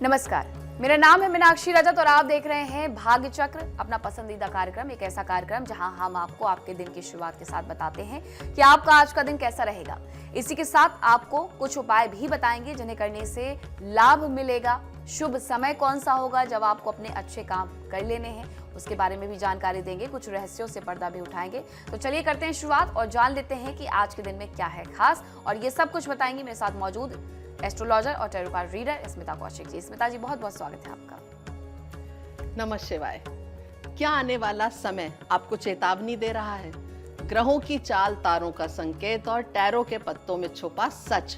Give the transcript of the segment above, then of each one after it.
नमस्कार, मेरा नाम है मीनाक्षी रजत और आप देख रहे हैं भाग्य चक्र, अपना पसंदीदा कार्यक्रम। एक ऐसा कार्यक्रम जहां हम आपको आपके दिन की शुरुआत के साथ बताते हैं कि आपका आज का दिन कैसा रहेगा। इसी के साथ आपको कुछ उपाय भी बताएंगे जिन्हें करने से लाभ मिलेगा। शुभ समय कौन सा होगा जब आपको अपने अच्छे काम कर लेने हैं, उसके बारे में भी जानकारी देंगे। कुछ रहस्यों से पर्दा भी उठाएंगे। तो चलिए करते हैं शुरुआत और जान लेते हैं कि आज के दिन में क्या है खास। और ये सब कुछ बताएंगी मेरे साथ मौजूद एस्ट्रोलॉजर और tarot card reader Smita Kaushik ji. Smita ji, बहुत बहुत स्वागत है आपका। नमः शिवाय। क्या आने वाला समय आपको चेतावनी दे रहा है? ग्रहों की चाल, तारों का संकेत और टैरो के पत्तों में छुपा सच।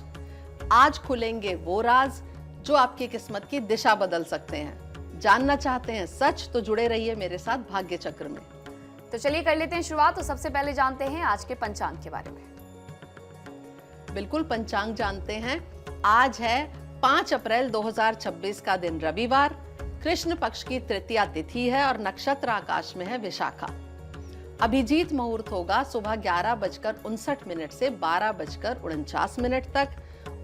आज खुलेंगे वो राज जो आपकी किस्मत की दिशा बदल सकते हैं। जानना चाहते हैं सच? तो जुड़े रहिए मेरे साथ भाग्य चक्र में। तो चलिए कर लेते हैं शुरुआत। तो सबसे पहले जानते हैं आज के पंचांग के बारे में। बिल्कुल, पंचांग जानते हैं। आज है 5 अप्रैल 2026 का दिन रविवार। कृष्ण पक्ष की तृतीया तिथि है और नक्षत्र आकाश में है विशाखा। अभिजीत मुहूर्त होगा सुबह 11:59 से 12:49 तक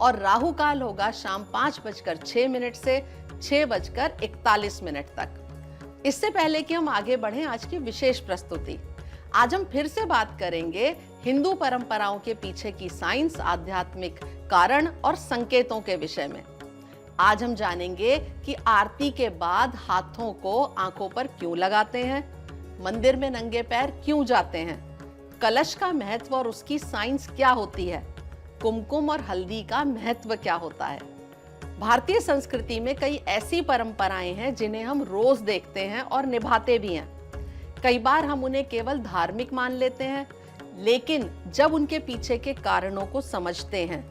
और राहु काल होगा शाम 5:06 से 6:41 तक। इससे पहले कि हम आगे बढ़ें, आज की विशेष प्रस्तुति। आज हम फिर से बात करेंगे हिंदू परंपराओं के पीछे की साइंस, आध्यात्मिक कारण और संकेतों के विषय में। आज हम जानेंगे कि आरती के बाद हाथों को आंखों पर क्यों लगाते हैं, मंदिर में नंगे पैर क्यों जाते हैं, कलश का महत्व और उसकी साइंस क्या होती है, कुमकुम और हल्दी का महत्व क्या होता है। भारतीय संस्कृति में कई ऐसी परंपराएं हैं जिन्हें हम रोज देखते हैं और निभाते भी हैं। कई बार हम उन्हें केवल धार्मिक मान लेते हैं, लेकिन जब उनके पीछे के कारणों को समझते हैं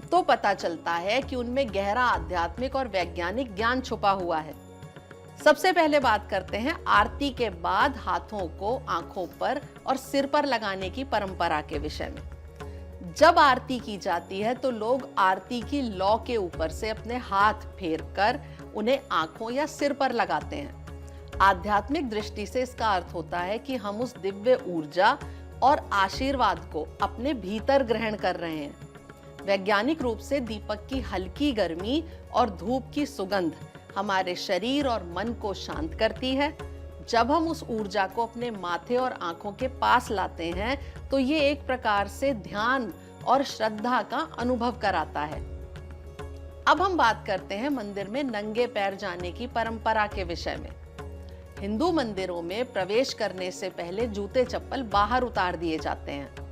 तो पता चलता है कि उनमें गहरा आध्यात्मिक और वैज्ञानिक ज्ञान छुपा हुआ है। सबसे पहले बात करते हैं आरती के बाद हाथों को आंखों पर और सिर पर लगाने की परंपरा के विषय में। जब आरती की जाती है तो लोग आरती की लौ के ऊपर से अपने हाथ फेर कर उन्हें आंखों या सिर पर लगाते हैं। आध्यात्मिक दृष्टि से इसका अर्थ होता है कि हम उस दिव्य ऊर्जा और आशीर्वाद को अपने भीतर ग्रहण कर रहे हैं। वैज्ञानिक रूप से दीपक की हल्की गर्मी और धूप की सुगंध हमारे शरीर और मन को शांत करती है। जब हम उस ऊर्जा को अपने माथे और आंखों के पास लाते हैं तो ये एक प्रकार से ध्यान और श्रद्धा का अनुभव कराता है। अब हम बात करते हैं मंदिर में नंगे पैर जाने की परंपरा के विषय में। हिंदू मंदिरों में प्रवेश करने से पहले जूते चप्पल बाहर उतार दिए जाते हैं।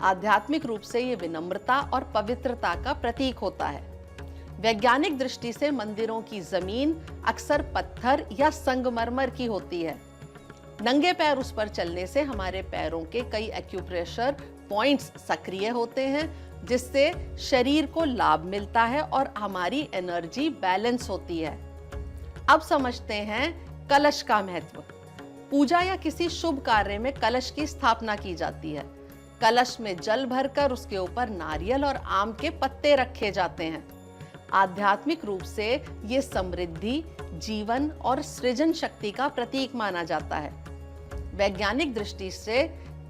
आध्यात्मिक रूप से ये विनम्रता और पवित्रता का प्रतीक होता है। वैज्ञानिक दृष्टि से मंदिरों की जमीन अक्सर पत्थर या संगमरमर की होती है। नंगे पैर उस पर चलने से हमारे पैरों के कई एक्यूप्रेशर पॉइंट्स सक्रिय होते हैं, जिससे शरीर को लाभ मिलता है और हमारी एनर्जी बैलेंस होती है। अब समझते हैं कलश का महत्व। पूजा या किसी शुभ कार्य में कलश की स्थापना की जाती है। कलश में जल भरकर उसके ऊपर नारियल और आम के पत्ते रखे जाते हैं। आध्यात्मिक रूप से ये समृद्धि, जीवन और सृजन शक्ति का प्रतीक माना जाता है। वैज्ञानिक दृष्टि से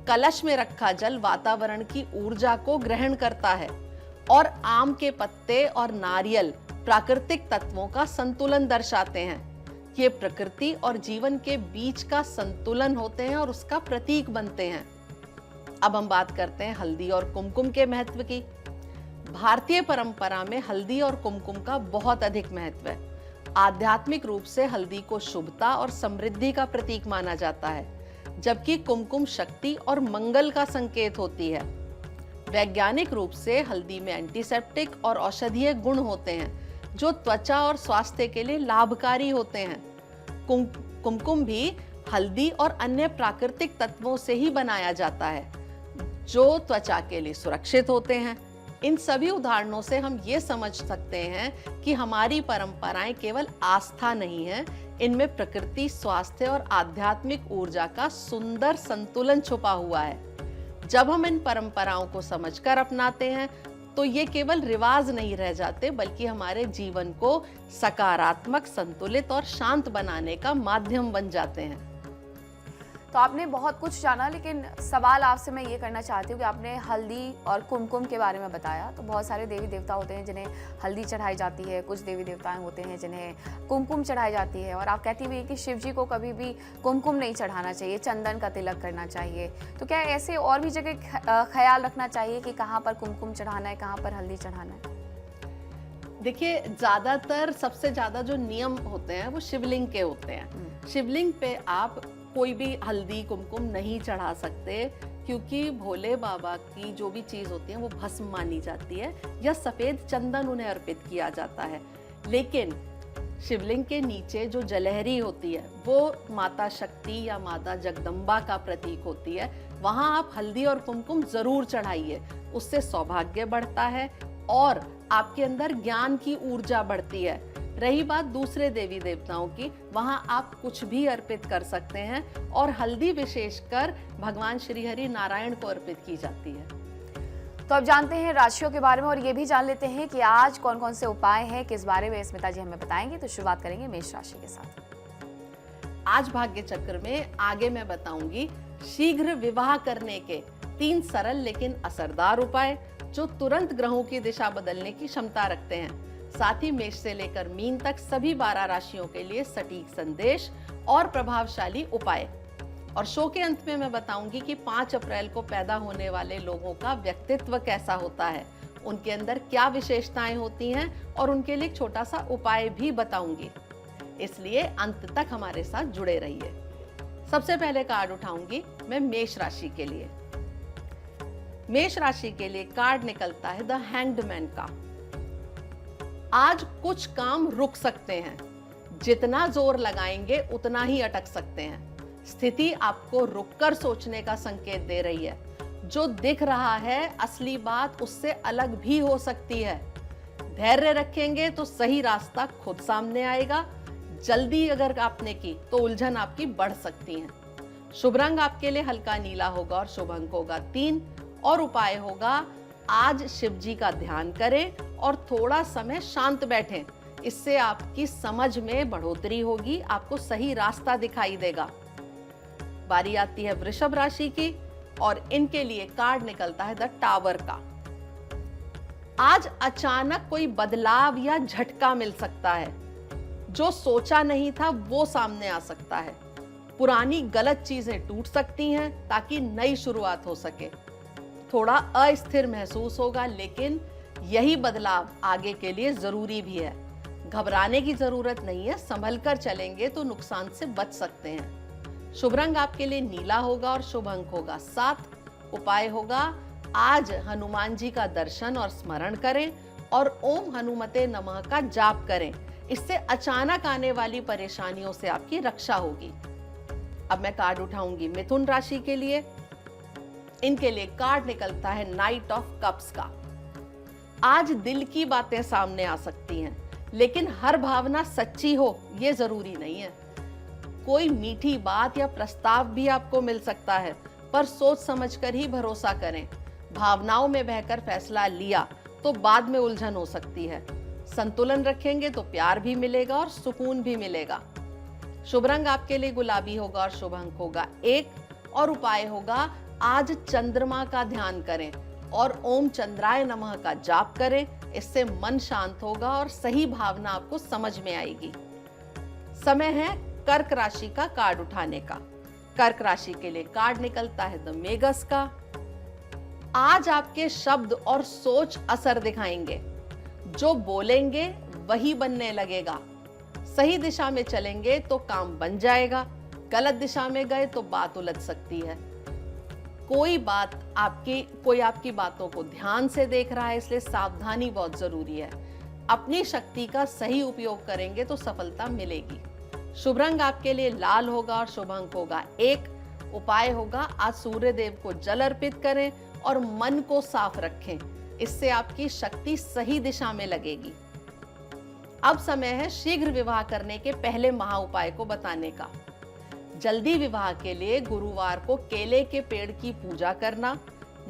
कलश में रखा जल वातावरण की ऊर्जा को ग्रहण करता है और आम के पत्ते और नारियल प्राकृतिक तत्वों का संतुलन दर्शाते हैं। ये प्रकृति और जीवन के बीच का संतुलन होते हैं और उसका प्रतीक बनते हैं। अब हम बात करते हैं हल्दी और कुमकुम के महत्व की। भारतीय परंपरा में हल्दी और कुमकुम का बहुत अधिक महत्व है। आध्यात्मिक रूप से हल्दी को शुभता और समृद्धि का प्रतीक माना जाता है, जबकि कुमकुम शक्ति और मंगल का संकेत होती है। वैज्ञानिक रूप से हल्दी में एंटीसेप्टिक और औषधीय गुण होते हैं जो त्वचा और स्वास्थ्य के लिए लाभकारी होते हैं। कुमकुम भी हल्दी और अन्य प्राकृतिक तत्वों से ही बनाया जाता है जो त्वचा के लिए सुरक्षित होते हैं। इन सभी उदाहरणों से हम ये समझ सकते हैं कि हमारी परंपराएं केवल आस्था नहीं है, इनमें प्रकृति, स्वास्थ्य और आध्यात्मिक ऊर्जा का सुंदर संतुलन छुपा हुआ है। जब हम इन परंपराओं को समझकर अपनाते हैं तो ये केवल रिवाज नहीं रह जाते, बल्कि हमारे जीवन को सकारात्मक, संतुलित और शांत बनाने का माध्यम बन जाते हैं। तो आपने बहुत कुछ जाना, लेकिन सवाल आपसे मैं ये करना चाहती हूँ कि आपने हल्दी और कुमकुम के बारे में बताया। तो बहुत सारे देवी देवता होते हैं जिन्हें हल्दी चढ़ाई जाती है, कुछ देवी देवताएं होते हैं जिन्हें कुमकुम चढ़ाई जाती है, और आप कहती हुई कि शिव जी को कभी भी कुमकुम नहीं चढ़ाना चाहिए, चंदन का तिलक करना चाहिए। तो क्या ऐसे और भी जगह ख्याल रखना चाहिए कि कहाँ पर कुमकुम चढ़ाना है, कहाँ पर हल्दी चढ़ाना है? देखिए, ज्यादातर सबसे ज्यादा जो नियम होते हैं वो शिवलिंग के होते हैं। शिवलिंग पे आप कोई भी हल्दी कुमकुम नहीं चढ़ा सकते, क्योंकि भोले बाबा की जो भी चीज होती है वो भस्म मानी जाती है या सफेद चंदन उन्हें अर्पित किया जाता है। लेकिन शिवलिंग के नीचे जो जलहरी होती है वो माता शक्ति या माता जगदम्बा का प्रतीक होती है। वहां आप हल्दी और कुमकुम जरूर चढ़ाइए, उससे सौभाग्य बढ़ता है और आपके अंदर ज्ञान की ऊर्जा बढ़ती है। रही बात दूसरे देवी देवताओं की, वहां आप कुछ भी अर्पित कर सकते हैं, और हल्दी विशेषकर भगवान श्री हरि नारायण को अर्पित की जाती है। तो अब जानते हैं राशियों के बारे में, और ये भी जान लेते हैं कि आज कौन कौन से उपाय हैं, किस बारे में स्मिता जी हमें बताएंगे। तो शुरुआत करेंगे मेष राशि के साथ। आज भाग्य चक्र में आगे मैं बताऊंगी शीघ्र विवाह करने के 3 सरल लेकिन असरदार उपाय जो तुरंत ग्रहों की दिशा बदलने की क्षमता रखते हैं। साथ ही मेष से लेकर मीन तक सभी 12 राशियों के लिए सटीक संदेश और प्रभावशाली उपाय। और शो के अंत में मैं बताऊंगी कि 5 अप्रैल को पैदा होने वाले लोगों का व्यक्तित्व कैसा होता है, उनके अंदर क्या विशेषताएं होती हैं, और उनके लिए एक छोटा सा उपाय भी बताऊंगी। इसलिए अंत तक हमारे साथ जुड़े रहिए। सबसे पहले कार्ड उठाऊंगी मैं मेष राशि के लिए। मेष राशि के लिए कार्ड निकलता है द हैंग्ड मैन का। आज कुछ काम रुक सकते हैं, जितना जोर लगाएंगे उतना ही अटक सकते हैं। स्थिति आपको रुककर सोचने का संकेत दे रही है। जो दिख रहा है असली बात उससे अलग भी हो सकती है। धैर्य रखेंगे तो सही रास्ता खुद सामने आएगा। जल्दी अगर आपने की तो उलझन आपकी बढ़ सकती है। शुभ रंग आपके लिए हल्का नीला होगा और शुभ अंक होगा 3। और उपाय होगा आज शिव जी का ध्यान करें और थोड़ा समय शांत बैठें। इससे आपकी समझ में बढ़ोतरी होगी, आपको सही रास्ता दिखाई देगा। बारी आती है वृषभ राशि की, और इनके लिए कार्ड निकलता है द टावर का। आज अचानक कोई बदलाव या झटका मिल सकता है। जो सोचा नहीं था वो सामने आ सकता है। पुरानी गलत चीजें टूट सकती हैं ताकि नई शुरुआत हो सके। थोड़ा अस्थिर महसूस होगा, लेकिन यही बदलाव आगे के लिए जरूरी भी है। घबराने की जरूरत नहीं है, संभल कर चलेंगे तो नुकसान से बच सकते हैं। शुभ रंग आपके लिए नीला होगा और शुभ अंक होगा 7। उपाय होगा आज हनुमान जी का दर्शन और स्मरण करें और ओम हनुमते नमः का जाप करें। इससे अचानक आने वाली परेशानियों से आपकी रक्षा होगी। अब मैं कार्ड उठाऊंगी मिथुन राशि के लिए। इनके लिए कार्ड निकलता है नाइट ऑफ कप्स का। आज दिल की बातें सामने आ सकती हैं, लेकिन हर भावना सच्ची हो ये जरूरी नहीं है। कोई मीठी बात या प्रस्ताव भी आपको मिल सकता है, पर सोच समझकर ही भरोसा करें। भावनाओं में बहकर फैसला लिया तो बाद में उलझन हो सकती है। संतुलन रखेंगे तो प्यार भी मिलेगा और सुकून भी मिलेगा। शुभ रंग आपके लिए गुलाबी होगा और शुभ अंक होगा 1। और उपाय होगा आज चंद्रमा का ध्यान करें और ओम चंद्राय नमः का जाप करें। इससे मन शांत होगा और सही भावना आपको समझ में आएगी। समय है कर्क राशि का कार्ड उठाने का। कर्क राशि के लिए कार्ड निकलता है द मेगस का। आज आपके शब्द और सोच असर दिखाएंगे। जो बोलेंगे वही बनने लगेगा। सही दिशा में चलेंगे तो काम बन जाएगा, गलत दिशा में गए तो बात उलझ सकती है। कोई आपकी बातों को ध्यान से देख रहा है, इसलिए सावधानी बहुत जरूरी है। अपनी शक्ति का सही उपयोग करेंगे तो सफलता मिलेगी। शुभ रंग आपके लिए लाल होगा और शुभ अंक होगा 1। उपाय होगा आज सूर्य देव को जल अर्पित करें और मन को साफ रखें। इससे आपकी शक्ति सही दिशा में लगेगी। अब समय है शीघ्र विवाह करने के पहले महा उपाय को बताने का। जल्दी विवाह के लिए गुरुवार को केले के पेड़ की पूजा करना,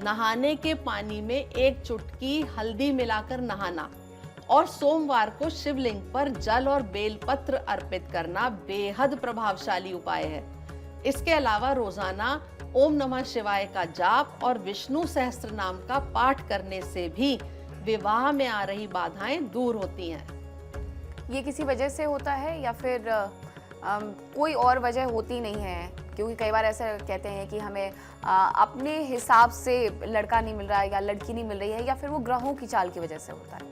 नहाने के पानी में 1 चुटकी हल्दी मिलाकर नहाना और सोमवार को शिवलिंग पर जल और बेलपत्र अर्पित करना बेहद प्रभावशाली उपाय है। इसके अलावा रोजाना ओम नमः शिवाय का जाप और विष्णु सहस्त्र नाम का पाठ करने से भी विवाह में आ रही बाधाएं दूर होती हैं। ये किसी वजह से होता है या फिर कोई और वजह होती नहीं है? क्योंकि कई बार ऐसा कहते हैं कि हमें अपने हिसाब से लड़का नहीं मिल रहा है या लड़की नहीं मिल रही है, या फिर वो ग्रहों की चाल की वजह से होता है।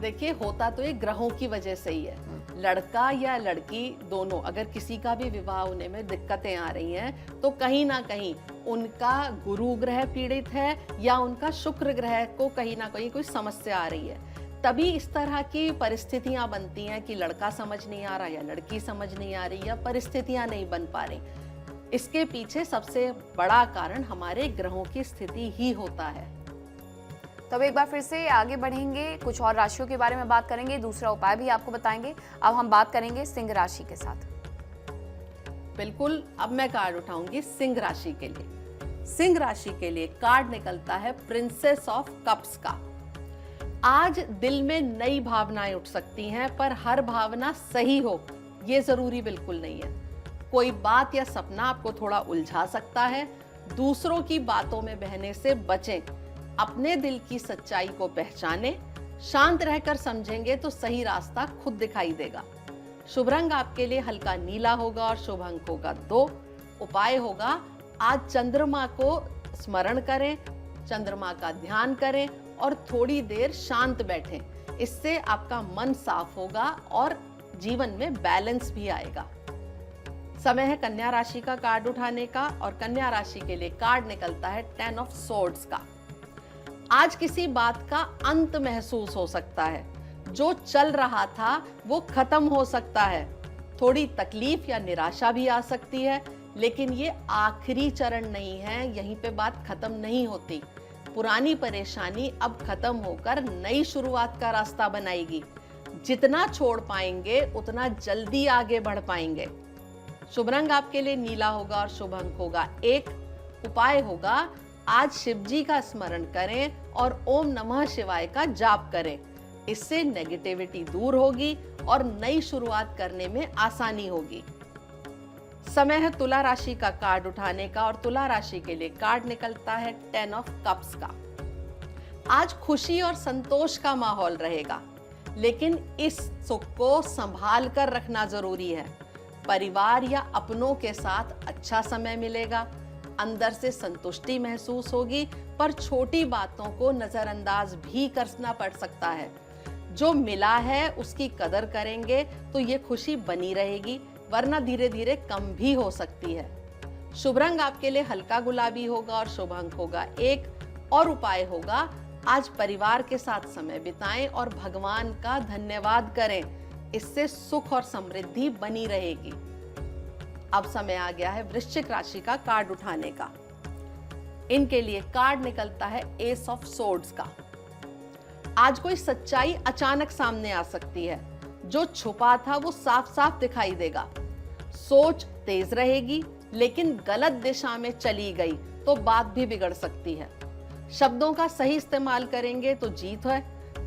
देखिए, होता तो ये ग्रहों की वजह से ही है। लड़का या लड़की दोनों, अगर किसी का भी विवाह होने में दिक्कतें आ रही हैं तो कहीं ना कहीं उनका गुरु ग्रह पीड़ित है या उनका शुक्र ग्रह को कहीं ना कहीं कोई समस्या आ रही है। तभी इस तरह की परिस्थितियां बनती हैं कि लड़का समझ नहीं आ रहा या लड़की समझ नहीं आ रही या परिस्थितियां नहीं बन पा रही। इसके पीछे सबसे बड़ा कारण हमारे ग्रहों की स्थिति ही होता है। तो अब एक बार फिर से आगे बढ़ेंगे, कुछ और राशियों के बारे में बात करेंगे, दूसरा उपाय भी आपको बताएंगे। अब हम बात करेंगे सिंह राशि के साथ। बिल्कुल, अब मैं कार्ड उठाऊंगी सिंह राशि के लिए। सिंह राशि के लिए कार्ड निकलता है प्रिंसेस ऑफ कप्स का। आज दिल में नई भावनाएं उठ सकती हैं, पर हर भावना सही हो ये जरूरी बिल्कुल नहीं है। कोई बात या सपना आपको थोड़ा उलझा सकता है। दूसरों की बातों में बहने से बचें। अपने दिल की सच्चाई को पहचानें। शांत रहकर समझेंगे तो सही रास्ता खुद दिखाई देगा। शुभ रंग आपके लिए हल्का नीला होगा और शुभ अंक होगा 2। उपाय होगा, आज चंद्रमा को स्मरण करें, चंद्रमा का ध्यान करें और थोड़ी देर शांत बैठें। इससे आपका मन साफ होगा और जीवन में बैलेंस भी आएगा। समय है कन्या राशि का कार्ड उठाने का, और कन्या राशि के लिए कार्ड निकलता है 10 ऑफ सोर्ड्स का। आज किसी बात का अंत महसूस हो सकता है। जो चल रहा था वो खत्म हो सकता है। थोड़ी तकलीफ या निराशा भी आ सकती है, लेकिन ये आखिरी चरण नहीं है, यहीं पे बात खत्म नहीं होती। पुरानी परेशानी अब खत्म होकर नई शुरुआत का रास्ता बनाएगी। जितना छोड़ पाएंगे उतना जल्दी आगे बढ़ पाएंगे। शुभ रंग आपके लिए नीला होगा और शुभ अंक होगा 1। उपाय होगा, आज शिव जी का स्मरण करें और ओम नमः शिवाय का जाप करें। इससे नेगेटिविटी दूर होगी और नई शुरुआत करने में आसानी होगी। समय है तुला राशि का कार्ड उठाने का, और तुला राशि के लिए कार्ड निकलता है 10 ऑफ कप्स का। आज खुशी और संतोष का माहौल रहेगा, लेकिन इस सुख को संभाल कर रखना जरूरी है। परिवार या अपनों के साथ अच्छा समय मिलेगा। अंदर से संतुष्टि महसूस होगी, पर छोटी बातों को नजरअंदाज भी करना पड़ सकता है। जो मिला है उसकी कदर करेंगे तो ये खुशी बनी रहेगी, वरना धीरे धीरे कम भी हो सकती है। शुभ रंग आपके लिए हल्का गुलाबी होगा और शुभ अंक होगा 1। और उपाय होगा, आज परिवार के साथ समय बिताएं और भगवान का धन्यवाद करें। इससे सुख और समृद्धि बनी रहेगी। अब समय आ गया है वृश्चिक राशि का कार्ड उठाने का। इनके लिए कार्ड निकलता है एस ऑफ सोर्ड्स का। आज कोई सच्चाई अचानक सामने आ सकती है। जो छुपा था वो साफ साफ दिखाई देगा। सोच तेज रहेगी, लेकिन गलत दिशा में चली गई तो बात भी बिगड़ सकती है। शब्दों का सही इस्तेमाल करेंगे तो जीत है,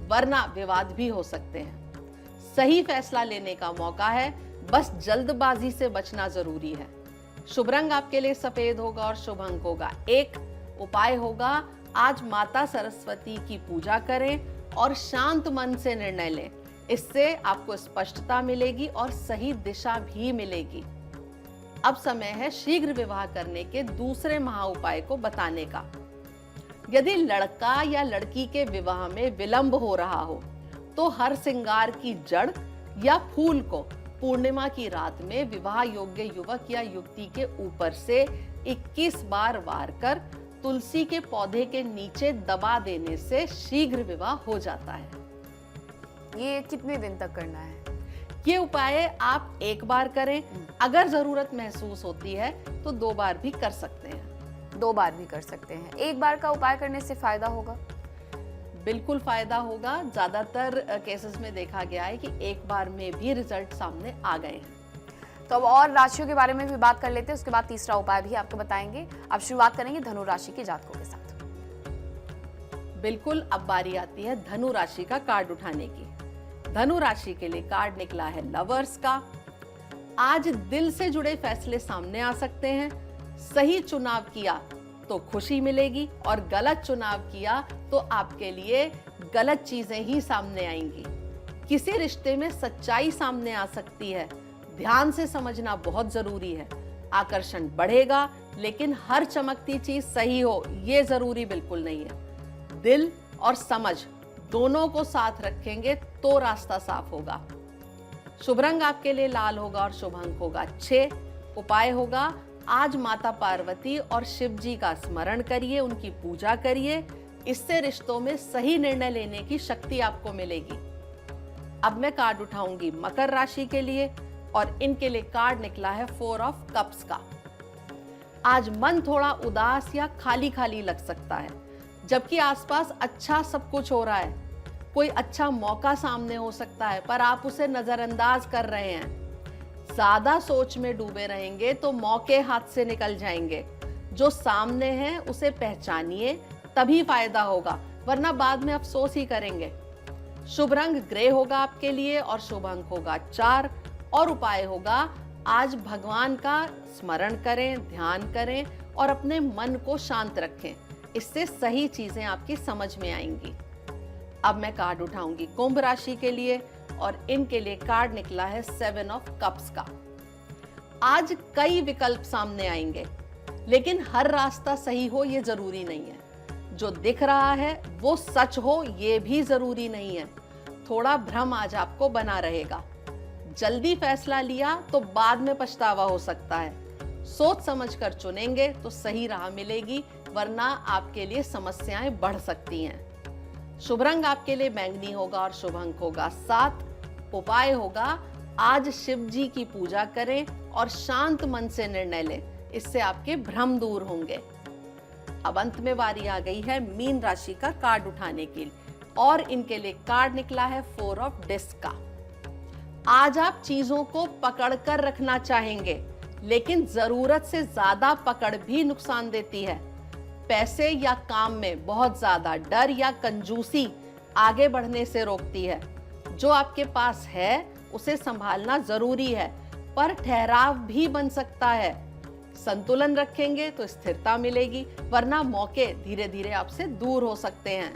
वरना विवाद भी हो सकते हैं। सही फैसला लेने का मौका है, बस जल्दबाजी से बचना जरूरी है। शुभ रंग आपके लिए सफेद होगा और शुभ अंक होगा 1। उपाय होगा, आज माता सरस्वती की पूजा करें और शांत मन से निर्णय लें। इससे आपको स्पष्टता मिलेगी और सही दिशा भी मिलेगी। अब समय है शीघ्र विवाह करने के दूसरे महा उपाय को बताने का। यदि लड़का या लड़की के विवाह में विलंब हो रहा हो तो हर श्रृंगार की जड़ या फूल को पूर्णिमा की रात में विवाह योग्य युवक या युवती के ऊपर से 21 बार वार कर तुलसी के पौधे के नीचे दबा देने से शीघ्र विवाह हो जाता है। ये कितने दिन तक करना है? ये उपाय आप एक बार करें, अगर जरूरत महसूस होती है तो 2 बार भी कर सकते हैं। 2 बार भी कर सकते हैं। एक बार का उपाय करने से फायदा होगा? बिल्कुल फायदा होगा। ज्यादातर केसेस में देखा गया है कि एक बार में भी रिजल्ट सामने आ गए हैं। तो अब और राशियों के बारे में भी बात कर लेते हैं, उसके बाद तीसरा उपाय भी आपको बताएंगे। अब शुरुआत करेंगे धनु राशि के जातकों के साथ। बिल्कुल, अब बारी आती है धनु राशि का कार्ड उठाने की। धनु राशि के लिए कार्ड निकला है लवर्स का। आज दिल से जुड़े फैसले सामने आ सकते हैं। सही चुनाव किया तो खुशी मिलेगी और गलत चुनाव किया तो आपके लिए गलत चीजें ही सामने आएंगी। किसी रिश्ते में सच्चाई सामने आ सकती है, ध्यान से समझना बहुत जरूरी है। आकर्षण बढ़ेगा, लेकिन हर चमकती चीज सही हो ये जरूरी बिल्कुल नहीं है। दिल और समझ दोनों को साथ रखेंगे तो रास्ता साफ होगा। शुभ रंग आपके लिए लाल होगा और शुभ अंक होगा 6। उपाय होगा, आज माता पार्वती और शिव जी का स्मरण करिए, उनकी पूजा करिए। इससे रिश्तों में सही निर्णय लेने की शक्ति आपको मिलेगी। अब मैं कार्ड उठाऊंगी मकर राशि के लिए और इनके लिए कार्ड निकला है 4 ऑफ कप्स का। आज मन थोड़ा उदास या खाली खाली लग सकता है, जबकि आसपास अच्छा सब कुछ हो रहा है। कोई अच्छा मौका सामने हो सकता है, पर आप उसे नजरअंदाज कर रहे हैं। ज्यादा सोच में डूबे रहेंगे तो मौके हाथ से निकल जाएंगे। जो सामने है उसे पहचानिए, तभी फायदा होगा, वरना बाद में अफसोस ही करेंगे। शुभ रंग ग्रे होगा आपके लिए और शुभ अंक होगा 4। और उपाय होगा, आज भगवान का स्मरण करें, ध्यान करें और अपने मन को शांत रखें। इससे सही चीजें आपकी समझ में आएंगी। अब मैं कार्ड उठाऊंगी कुंभ राशि के लिए और इनके लिए कार्ड निकला है 7 ऑफ कप्स का। आज कई विकल्प सामने आएंगे, लेकिन हर रास्ता सही हो ये जरूरी नहीं है। जो दिख रहा है वो सच हो ये भी जरूरी नहीं है। थोड़ा भ्रम आज आपको बना रहेगा। जल्दी फैसला लिया तो बाद में पछतावा हो सकता है। सोच समझकर चुनेंगे तो सही राह मिलेगी, वरना आपके लिए समस्याएं बढ़ सकती हैं। शुभ रंग आपके लिए बैंगनी होगा और शुभ अंक होगा 7। उपाय होगा, आज शिव जी की पूजा करें और शांत मन से निर्णय लें। इससे आपके भ्रम दूर होंगे। अब अंत में बारी आ गई है मीन राशि का कार्ड उठाने की और इनके लिए कार्ड निकला है 4 ऑफ डिस्क का। आज आप चीजों को पकड़कर रखना चाहेंगे, लेकिन जरूरत से ज्यादा पकड़ भी नुकसान देती है। पैसे या काम में बहुत ज्यादा डर या कंजूसी आगे बढ़ने से रोकती है। जो आपके पास है उसे संभालना जरूरी है, पर ठहराव भी बन सकता है। संतुलन रखेंगे तो स्थिरता मिलेगी, वरना मौके धीरे धीरे आपसे दूर हो सकते हैं।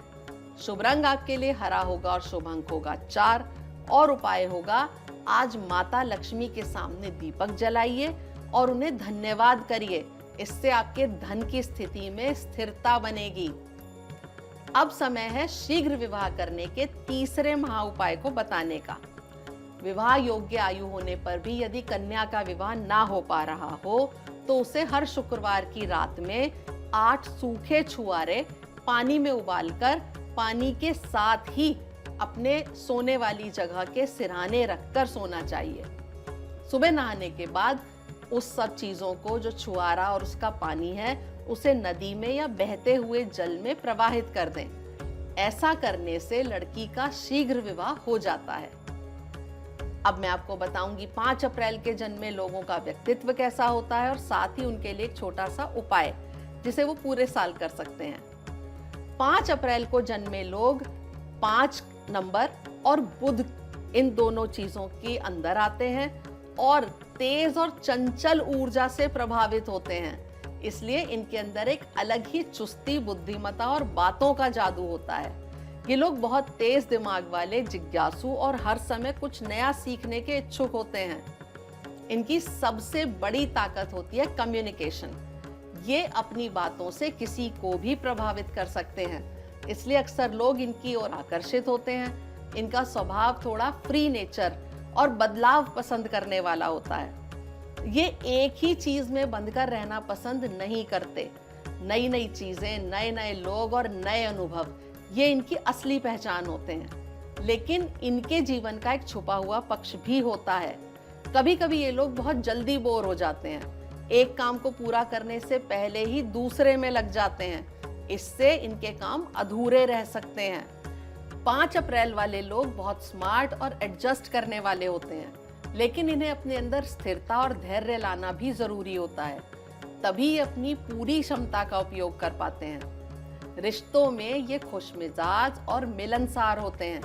शुभ रंग आपके लिए हरा होगा और शुभ अंक होगा 4। और उपाय होगा, आज माता लक्ष्मी के सामने दीपक जलाइए और उन्हें धन्यवाद करिए। इससे आपके धन की स्थिति में स्थिरता बनेगी। अब समय है शीघ्र विवाह करने के तीसरे महा उपाय को बताने का। विवाह योग्य आयु होने पर भी यदि कन्या का विवाह ना हो पा रहा हो तो उसे हर शुक्रवार की रात में 8 सूखे छुआरे पानी में उबालकर पानी के साथ ही अपने सोने वाली जगह के सिरहाने रखकर सोना चाहिए। सुबह नहाने के बाद उस सब चीजों को, जो छुआरा और उसका पानी है, उसे नदी में या बहते हुए जल में प्रवाहित कर दें। ऐसा करने से लड़की का शीघ्र विवाह हो जाता है। अब मैं आपको बताऊंगी 5 अप्रैल के जन्मे लोगों का व्यक्तित्व कैसा होता है और साथ ही उनके लिए एक छोटा सा उपाय जिसे वो पूरे साल कर सकते हैं। 5 अप्रैल को जन्मे लोग 5 नंबर और बुध, इन दोनों चीजों के अंदर आते हैं और तेज और चंचल ऊर्जा से प्रभावित होते हैं। इसलिए इनके अंदर एक अलग ही चुस्ती, बुद्धिमत्ता और बातों का जादू होता है। ये लोग बहुत तेज दिमाग वाले, जिज्ञासु और हर समय कुछ नया सीखने के इच्छुक होते हैं। इनकी सबसे बड़ी ताकत होती है कम्युनिकेशन। ये अपनी बातों से किसी को भी प्रभावित कर सकते हैं, इसलिए अक्सर लोग इनकी ओर आकर्षित होते हैं। इनका स्वभाव थोड़ा फ्री नेचर और बदलाव पसंद करने वाला होता है। ये एक ही चीज में बंधकर रहना पसंद नहीं करते। नई नई चीजें, नए नए लोग और नए अनुभव, ये इनकी असली पहचान होते हैं। लेकिन इनके जीवन का एक छुपा हुआ पक्ष भी होता है। कभी कभी ये लोग बहुत जल्दी बोर हो जाते हैं। एक काम को पूरा करने से पहले ही दूसरे में लग जाते हैं। इससे इनके काम अधूरे रह सकते हैं। 5 अप्रैल वाले लोग बहुत स्मार्ट और एडजस्ट करने वाले होते हैं, लेकिन इन्हें अपने अंदर स्थिरता और धैर्य लाना भी जरूरी होता है। तभी अपनी पूरी क्षमता का उपयोग कर पाते हैं। रिश्तों में ये खुशमिजाज और मिलनसार होते हैं,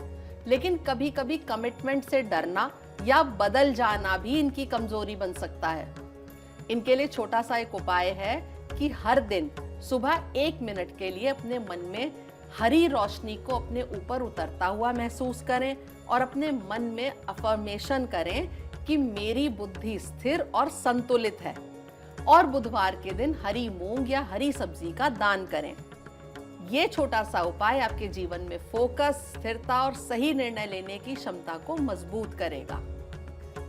लेकिन कभी कभी कमिटमेंट से डरना या बदल जाना भी इनकी कमजोरी बन सकता है। इनके लिए छोटा सा एक उपाय है कि हर दिन सुबह 1 मिनट के लिए अपने मन में हरी रोशनी को अपने ऊपर उतरता हुआ महसूस करें और अपने मन में अफर्मेशन करें कि मेरी बुद्धि स्थिर और संतुलित है। और बुधवार के दिन हरी मूंग या हरी सब्जी का दान करें। ये छोटा सा उपाय आपके जीवन में फोकस, स्थिरता और सही निर्णय लेने की क्षमता को मजबूत करेगा।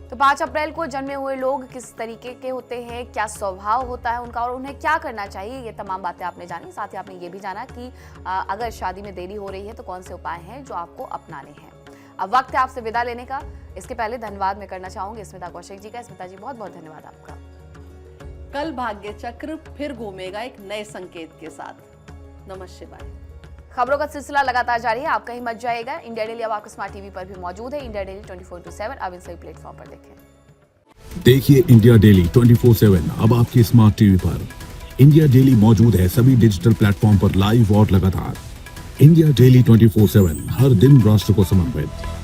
तो 5 अप्रैल को जन्मे हुए लोग किस तरीके के होते हैं, क्या स्वभाव होता है उनका और उन्हें क्या करना चाहिए, ये तमाम बातें आपने जानी। साथ ही आपने ये भी जाना कि अगर शादी में देरी हो रही है तो कौन से उपाय हैं जो आपको अपनाने हैं। अब वक्त है आपसे विदा लेने का। इसके पहले धन्यवाद मैं करना चाहूंगी स्मिता कौशिक जी का। स्मिता जी, बहुत बहुत धन्यवाद आपका। कल भाग्य चक्र फिर घूमेगा एक नए संकेत के साथ। नमः शिवाय। खबरों का सिलसिला लगातार जारी है, आप कहीं मत जाइएगा। इंडिया डेली अब आपके स्मार्ट टीवी पर भी मौजूद है। इंडिया डेली 24/7 अब इन सभी प्लेटफॉर्म पर देखें। देखिए इंडिया डेली 24/7 अब आपके स्मार्ट टीवी पर। इंडिया डेली मौजूद है सभी डिजिटल प्लेटफॉर्म पर लाइव और लगातार। इंडिया डेली 24/7 हर दिन राष्ट्र को समर्पित।